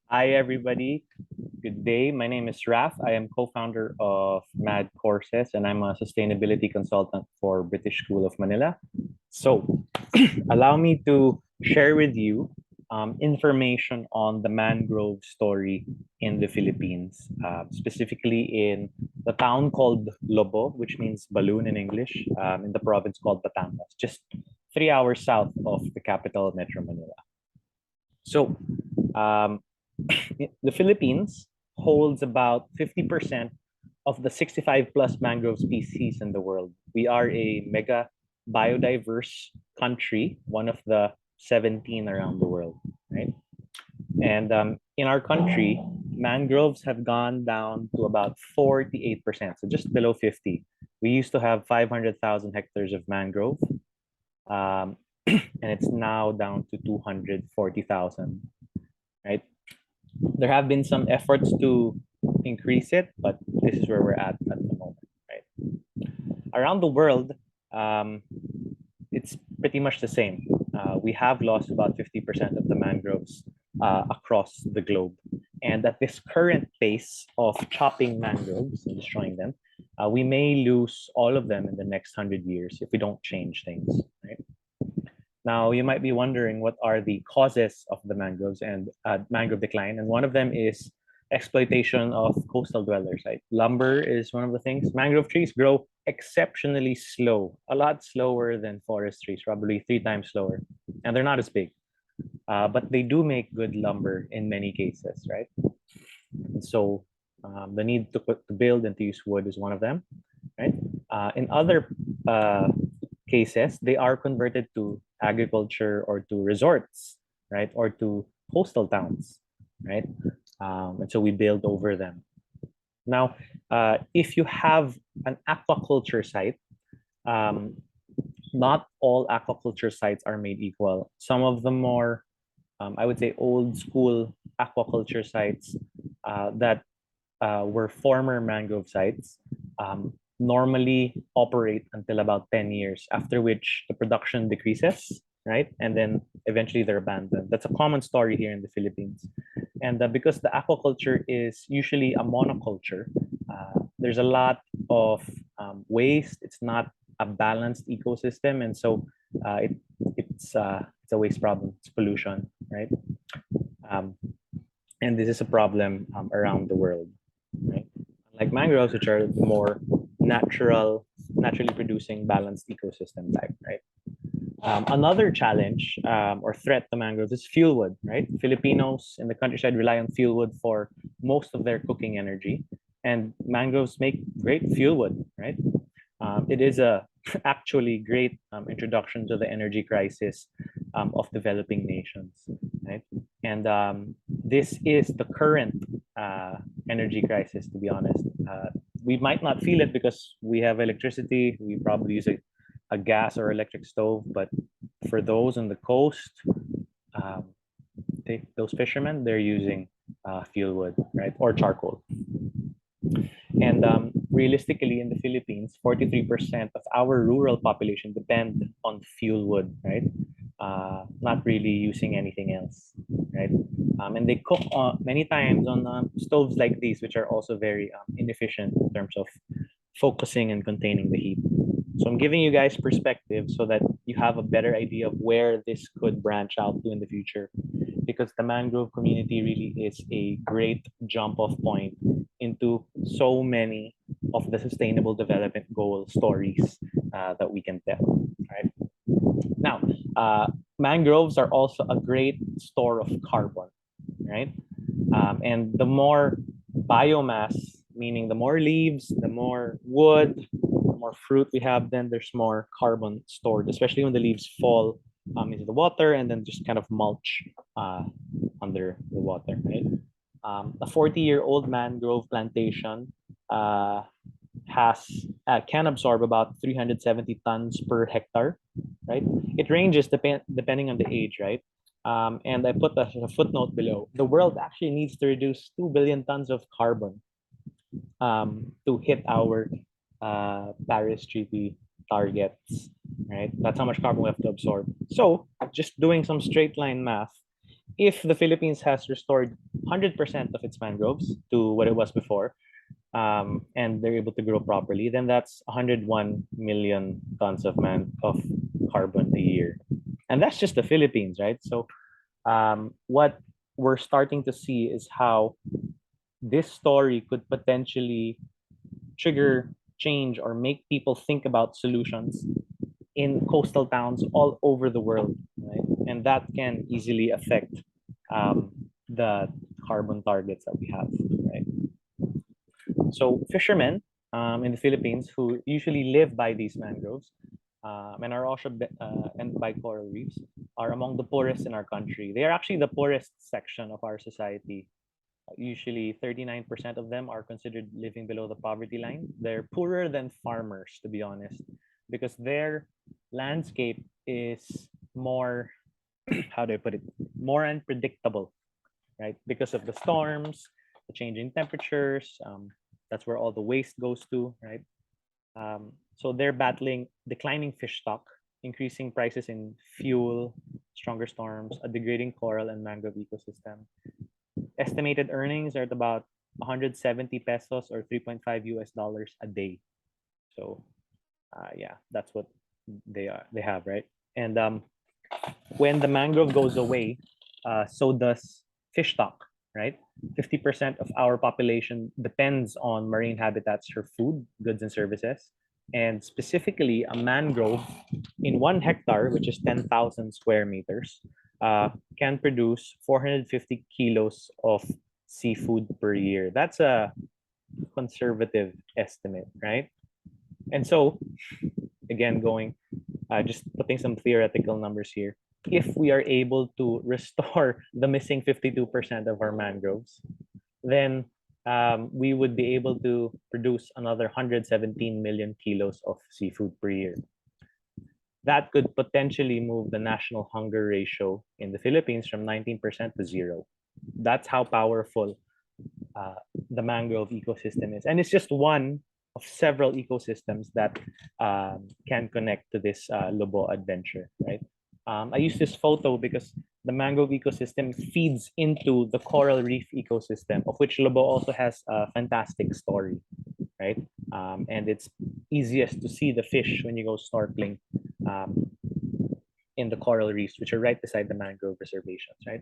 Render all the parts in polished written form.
Hi, everybody. Good day. My name is Raf. I am co-founder of MAD Courses, and I'm a sustainability consultant for British School of Manila. So, allow me to share with you information on the mangrove story in the Philippines, specifically in the town called Lobo, which means balloon in English, in the province called Batangas, just 3 hours south of the capital, Metro Manila. So, um, the Philippines holds about 50% of the 65 plus mangrove species in the world. We are a mega biodiverse country, one of the 17 around the world, right? And in our country, mangroves have gone down to about 48%, so just below 50. We used to have 500,000 hectares of mangrove, um, and it's now down to 240,000, right? There have been some efforts to increase it, but this is where we're at the moment, right? Around the world, um, it's pretty much the same. We have lost about 50% of the mangroves across the globe. And at this current pace of chopping mangroves and destroying them, we may lose all of them in the next 100 years if we don't change things, right? Now, you might be wondering what are the causes of the mangroves and mangrove decline, and one of them is exploitation of coastal dwellers. Right? Lumber is one of the things. Mangrove trees grow exceptionally slow, a lot slower than forest trees, probably 3 times slower, and they're not as big. But they do make good lumber in many cases, right? And so the need to build and to use wood is one of them, right? In other cases, they are converted to agriculture or to resorts, right? Or to coastal towns, right? And so we build over them. Now, if you have an aquaculture site, um, not all aquaculture sites are made equal. Some of the more, I would say, old school aquaculture sites that were former mangrove sites normally operate until about 10 years, after which the production decreases, right? And then eventually they're abandoned. That's a common story here in the Philippines. And because the aquaculture is usually a monoculture, there's a lot of waste. It's not a balanced ecosystem. And so it's a waste problem, it's pollution, right? Um, and this is a problem around the world, right? Like mangroves, which are more naturally producing balanced ecosystem type, right? Another challenge or threat to mangroves is fuel wood, right? Filipinos in the countryside rely on fuel wood for most of their cooking energy, and mangroves make great fuel wood, right? It is a actually great introduction to the energy crisis of developing nations, right? And this is the current energy crisis, to be honest. We might not feel it because we have electricity. We probably use a gas or electric stove, but for those on the coast, um, those fishermen, they're using fuel wood, right, or charcoal. And realistically, in the Philippines, 43% of our rural population depend on fuel wood, right? Not really using anything else, right? And they cook many times on stoves like these, which are also very inefficient in terms of focusing and containing the heat. So I'm giving you guys perspective so that you have a better idea of where this could branch out to in the future, because the mangrove community really is a great jump off point into so many of the sustainable development goal stories that we can tell, right? Now, mangroves are also a great store of carbon, right? And the more biomass, meaning the more leaves, the more wood, the more fruit we have, then there's more carbon stored, especially when the leaves fall into the water and then just kind of mulch under the water, right? A 40-year-old mangrove plantation can absorb about 370 tons per hectare, right? It ranges depending on the age, right? And I put a footnote below. The world actually needs to reduce 2 billion tons of carbon to hit our Paris Treaty targets, right? That's how much carbon we have to absorb. So just doing some straight line math, if the Philippines has restored 100% of its mangroves to what it was before, and they're able to grow properly, then that's 101 million tons of carbon a year. And that's just the Philippines, right? So what we're starting to see is how this story could potentially trigger change or make people think about solutions in coastal towns all over the world, right? And that can easily affect the carbon targets that we have, right? So fishermen in the Philippines who usually live by these mangroves and are also and by coral reefs are among the poorest in our country. They are actually the poorest section of our society. Usually 39% of them are considered living below the poverty line. They're poorer than farmers, to be honest, because their landscape is more, how do I put it, more unpredictable, right? Because of the storms, the changing temperatures, that's where all the waste goes to, right? So they're battling declining fish stock, increasing prices in fuel, stronger storms, a degrading coral and mangrove ecosystem. Estimated earnings are at about 170 pesos or 3.5 US dollars a day. So yeah, that's what they have, right? And when the mangrove goes away, so does fish stock, right? 50% of our population depends on marine habitats for food, goods, and services. And specifically, a mangrove in 1 hectare, which is 10,000 square meters, can produce 450 kilos of seafood per year. That's a conservative estimate, right? And so, again, just putting some theoretical numbers here. If we are able to restore the missing 52% of our mangroves, then we would be able to produce another 117 million kilos of seafood per year. That could potentially move the national hunger ratio in the Philippines from 19% to 0. That's how powerful the mangrove ecosystem is. And it's just one of several ecosystems that can connect to this Lobo adventure, right? I use this photo because the mangrove ecosystem feeds into the coral reef ecosystem, of which Lobo also has a fantastic story, right? And it's easiest to see the fish when you go snorkeling in the coral reefs, which are right beside the mangrove reservations, right?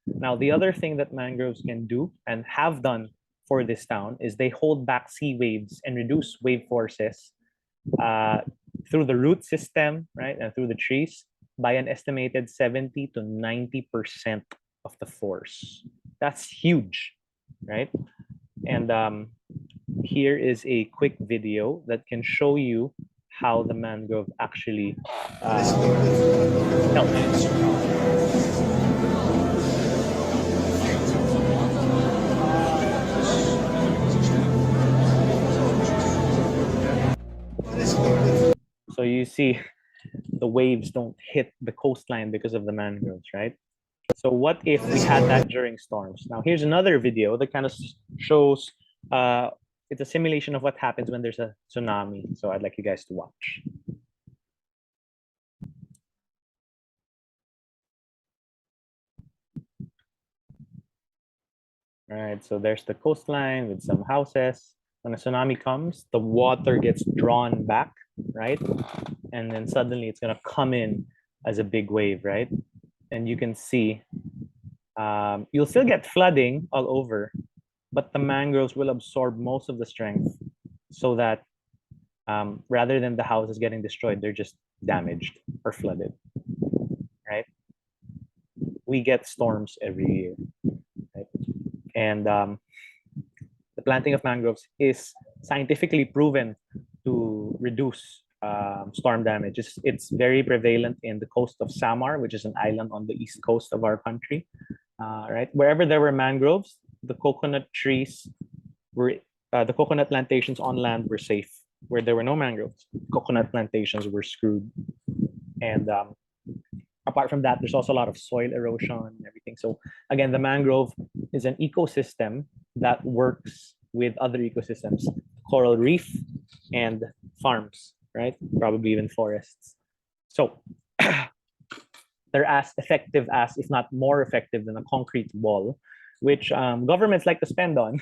Now, the other thing that mangroves can do and have done for this town is they hold back sea waves and reduce wave forces through the root system, right, and through the trees by an estimated 70 to 90% of the force. That's huge, right? And here is a quick video that can show you how the mangrove actually helps. So you see the waves don't hit the coastline because of the mangroves, right? So what if we had that during storms? Now here's another video that kind of shows it's a simulation of what happens when there's a tsunami. So I'd like you guys to watch. All right, so there's the coastline with some houses. When a tsunami comes, the water gets drawn back, right? And then suddenly it's gonna come in as a big wave, right? And you can see you'll still get flooding all over, but the mangroves will absorb most of the strength so that rather than the houses getting destroyed, they're just damaged or flooded, right? We get storms every year, right? And the planting of mangroves is scientifically proven to reduce storm damage. It's very prevalent in the coast of Samar, which is an island on the east coast of our country, right? Wherever there were mangroves, the coconut trees were, the coconut plantations on land were safe. Where there were no mangroves, coconut plantations were screwed. And apart from that, there's also a lot of soil erosion and everything. So again, the mangrove is an ecosystem that works with other ecosystems, coral reef and farms, right? Probably even forests. So they're as effective as, if not more effective than a concrete wall which governments like to spend on,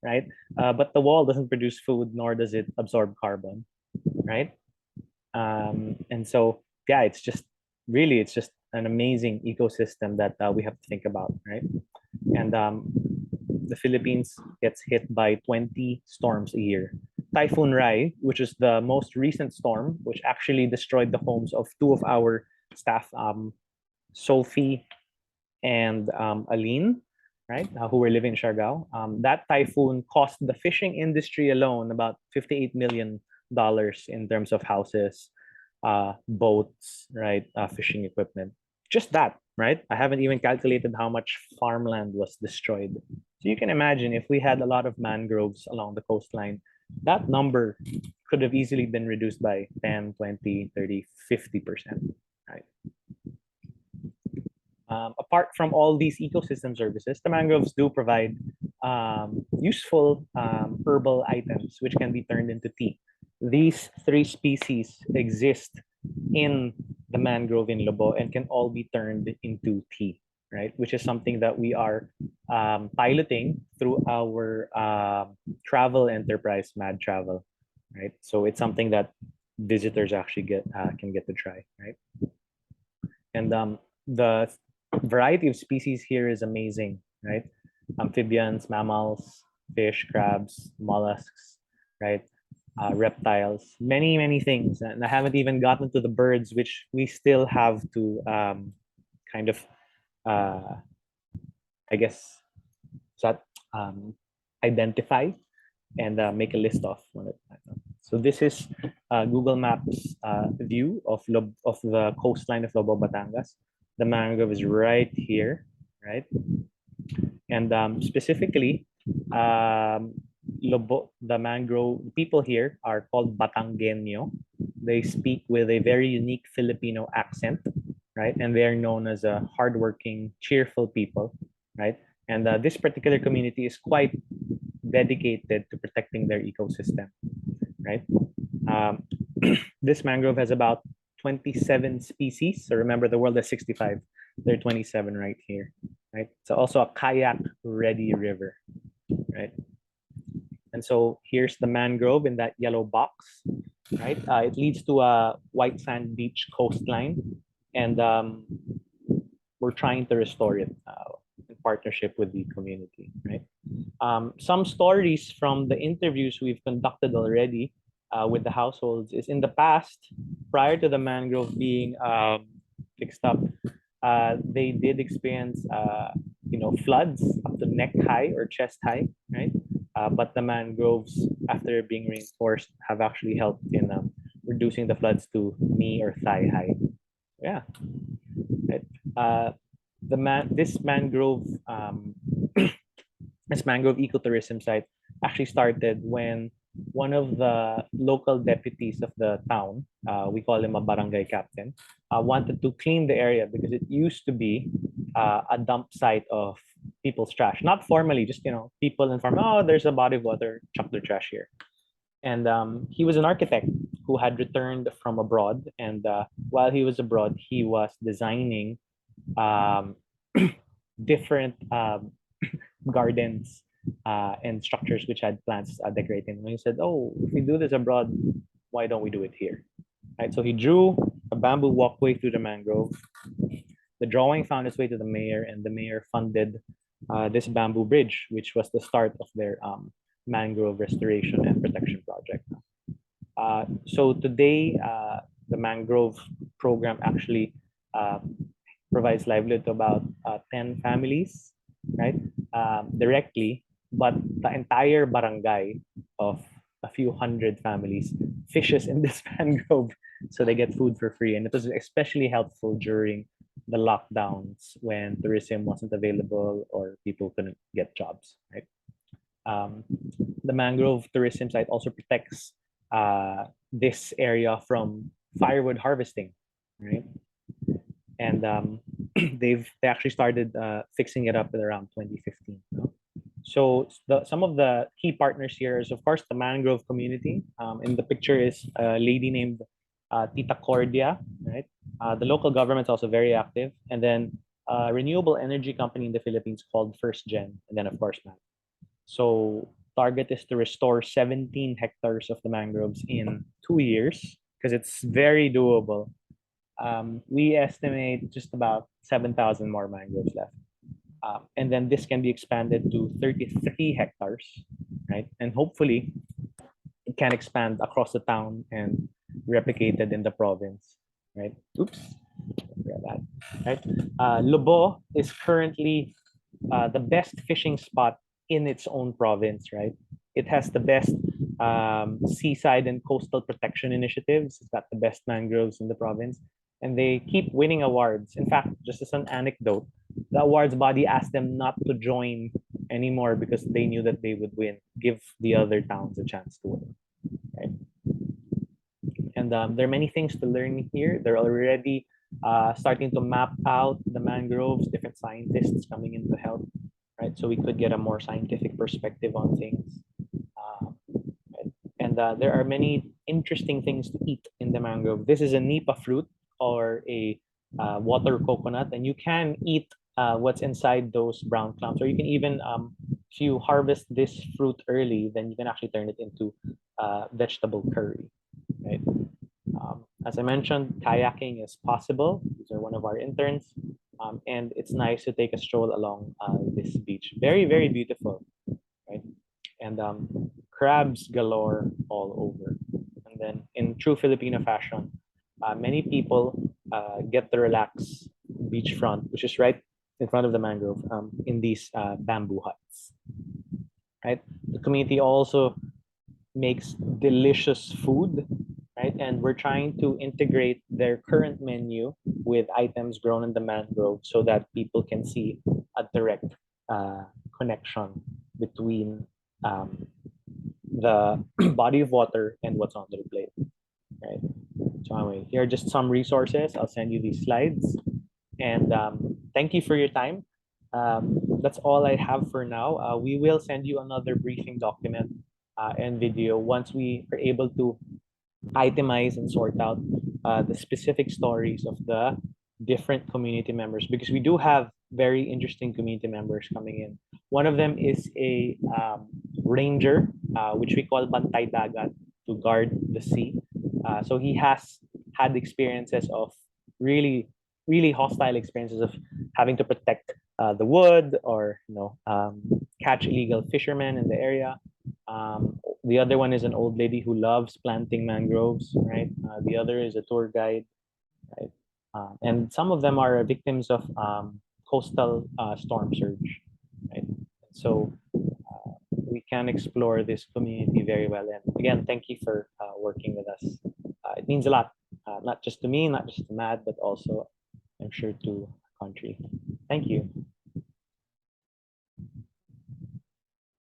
right? But the wall doesn't produce food, nor does it absorb carbon, right? And so, yeah, it's just an amazing ecosystem that we have to think about, right? And the Philippines gets hit by 20 storms a year. Typhoon Rai, which is the most recent storm, which actually destroyed the homes of two of our staff, Sophie and Aline, right, who were living in Siargao. That typhoon cost the fishing industry alone about $58 million in terms of houses, boats, right, fishing equipment. Just that, right? I haven't even calculated how much farmland was destroyed. So you can imagine if we had a lot of mangroves along the coastline, that number could have easily been reduced by 10, 20, 30, 50%, right? Apart from all these ecosystem services, the mangroves do provide useful herbal items which can be turned into tea. These three species exist in the mangrove in Lobo and can all be turned into tea, right? Which is something that we are piloting through our travel enterprise, Mad Travel, right? So it's something that visitors actually can get to try, right? And the variety of species here is amazing, right? Amphibians, mammals, fish, crabs, mollusks, right? Reptiles, many things. And I haven't even gotten to the birds, which we still have to kind of, I guess, that identify and make a list of. So this is Google Maps view of the coastline of Lobo, Batangas. The mangrove is right here, right? And specifically, Lobo, the mangrove people here are called Batangueño. They speak with a very unique Filipino accent, right? And they are known as a hardworking, cheerful people, right? And this particular community is quite dedicated to protecting their ecosystem, right? Um, this mangrove has about 27 species. So remember, the world has 65. There are 27 right here, right? It's also a kayak-ready river, right? And so here's the mangrove in that yellow box, right? It leads to a white sand beach coastline, and we're trying to restore it in partnership with the community, right? Some stories from the interviews we've conducted already with the households is in the past, prior to the mangrove being fixed up, they did experience floods up to neck high or chest high, right? But the mangroves, after being reinforced, have actually helped in reducing the floods to knee or thigh high. Yeah, right. This mangrove this mangrove ecotourism site actually started when one of the local deputies of the town, we call him a barangay captain, wanted to clean the area because it used to be a dump site of people's trash. Not formally, just people inform, oh, there's a body of water, chuck their trash here. And he was an architect who had returned from abroad, and while he was abroad, he was designing um, different gardens and structures which had plants decorating. And he said, "Oh, if we do this abroad, why don't we do it here?" Right. So he drew a bamboo walkway through the mangrove. The drawing found its way to the mayor, and the mayor funded this bamboo bridge, which was the start of their mangrove restoration and protection project. So today, the mangrove program actually provides livelihood to about 10 families, right? Directly, but the entire barangay of a few hundred families fishes in this mangrove, so they get food for free. And it was especially helpful during the lockdowns when tourism wasn't available or people couldn't get jobs, right? The mangrove tourism site also protects this area from firewood harvesting, right? And they actually started fixing it up at around 2015. So some of the key partners here is, of course, the mangrove community. In the picture is a lady named Tita Cordia, right? The local government is also very active. And then renewable energy company in the Philippines called First Gen, and then of course Matt. So target is to restore 17 hectares of the mangroves in 2 years because it's very doable. We estimate just about 7,000 more mangroves left. And then this can be expanded to 33 hectares, right? And hopefully it can expand across the town and replicated in the province, right? Oops, forget that, right? Lobo is currently the best fishing spot in its own province, right? It has the best seaside and coastal protection initiatives. It's got the best mangroves in the province, and they keep winning awards. In fact, just as an anecdote, the awards body asked them not to join anymore because they knew that they would win, give the other towns a chance to win, right? And there are many things to learn here. They're already starting to map out the mangroves, different scientists coming in to help, right? So we could get a more scientific perspective on things. Right? And there are many interesting things to eat in the mangrove. This is a nipa fruit or a water coconut, and you can eat what's inside those brown clumps, or you can even, if you harvest this fruit early, then you can actually turn it into vegetable curry, right? As I mentioned, kayaking is possible. These are one of our interns. And it's nice to take a stroll along this beach. Very, very beautiful, right? And crabs galore all over. And then in true Filipino fashion, many people get to relax beachfront, which is right in front of the mangrove, in these bamboo huts, right? The community also makes delicious food, right? And we're trying to integrate their current menu with items grown in the mangrove so that people can see a direct connection between the body of water and what's on their plate, right? So anyway, here are just some resources. I'll send you these slides. And thank you for your time. That's all I have for now. We will send you another briefing document and video once we are able to itemize and sort out the specific stories of the different community members, because we do have very interesting community members coming in. One of them is a ranger, which we call Bantay Dagat, to guard the sea. So he has had experiences of really, really hostile experiences of having to protect the wood, or catch illegal fishermen in the area. The other one is an old lady who loves planting mangroves, right? The other is a tour guide, right? And some of them are victims of coastal storm surge, right? So we can explore this community very well. And again, thank you for working with us. It means a lot, not just to me, not just to Matt, but also, I'm sure, to the country. Thank you.